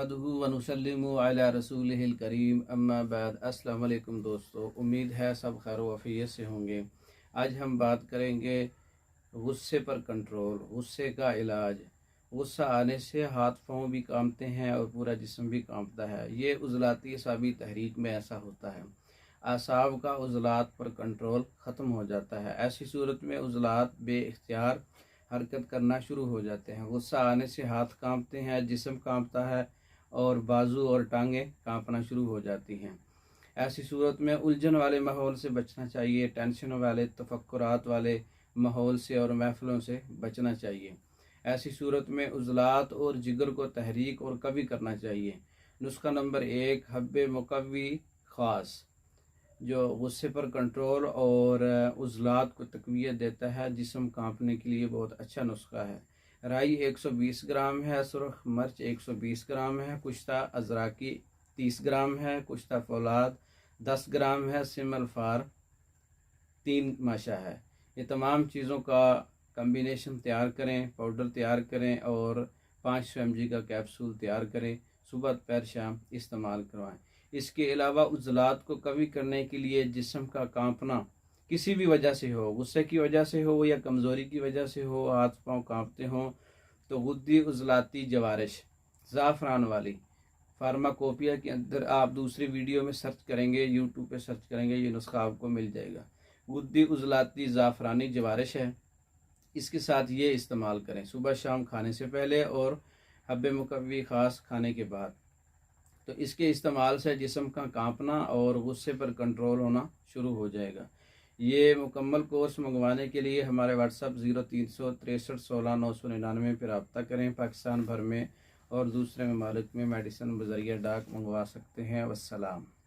नहमदुहु व नुसल्लिमु अला रसूलिहिल करीम अम्मा बाद। अस्सलाम वालेकुम दोस्तों, उम्मीद है सब खैर वफ़ियत से होंगे। आज हम बात करेंगे गुस्से पर कंट्रोल, गुस्से का इलाज। गुस्सा आने से हाथ पाँव भी कांपते हैं और पूरा जिस्म भी कांपता है। ये उज़लाती असाबी तहरीक में ऐसा होता है। आसाब का उज़लात पर कंट्रोल ख़त्म हो जाता है। ऐसी सूरत में उज़लात बेइख्तियार हरकत करना शुरू हो जाते हैं। गुस्सा आने से हाथ कांपते हैं, जिस्म कांपता है और बाजू और टांगें कांपना शुरू हो जाती हैं। ऐसी सूरत में उलझन वाले माहौल से बचना चाहिए। टेंशन वाले तफक्कुरात वाले माहौल से और महफिलों से बचना चाहिए। ऐसी सूरत में उज़लात और जिगर को तहरीक और कभी करना चाहिए। नुस्खा नंबर 1, हब्बे मुकव्वी ख़ास, जो गुस्से पर कंट्रोल और उज़लात को तक़वियत देता है। जिस्म कांपने के लिए बहुत अच्छा नुस्खा है। राई 120 ग्राम है, सुरख मिर्च 120 ग्राम है, कुश्ता अज़राकी 30 ग्राम है, कुश्ता फौलाद 10 ग्राम है, सिमल फार 3 माशा है। ये तमाम चीज़ों का कम्बिनेशन तैयार करें, पाउडर तैयार करें और 500 mg का कैप्सूल तैयार करें। सुबह दोपहर शाम इस्तेमाल करवाएं। इसके अलावा उज़लात को कभी करने के लिए जिस्म का कांपना किसी भी वजह से हो, गुस्से की वजह से हो या कमज़ोरी की वजह से हो, हाथ पाँव कांपते हों, तो गुद्दी उज़लाती जवारिश ज़ाफ़रान वाली फार्माकोपिया के अंदर आप दूसरी वीडियो में सर्च करेंगे, यूट्यूब पे सर्च करेंगे, ये नुस्खा आपको मिल जाएगा। गुद्दी उज़लाती ज़ाफ़रानी जवारिश है, इसके साथ ये इस्तेमाल करें सुबह शाम खाने से पहले और हब्बे मुकव्वी ख़ास खाने के बाद। तो इसके इस्तेमाल से जिस्म का कांपना और गुस्से पर कंट्रोल होना शुरू हो जाएगा। ये मुकम्मल कोर्स मंगवाने के लिए हमारे व्हाट्सअप 036316 999 पर रब्ता करें। पाकिस्तान भर में और दूसरे ममालिक में मेडिसिन बज़रिया डाक मंगवा सकते हैं। वस्सलाम।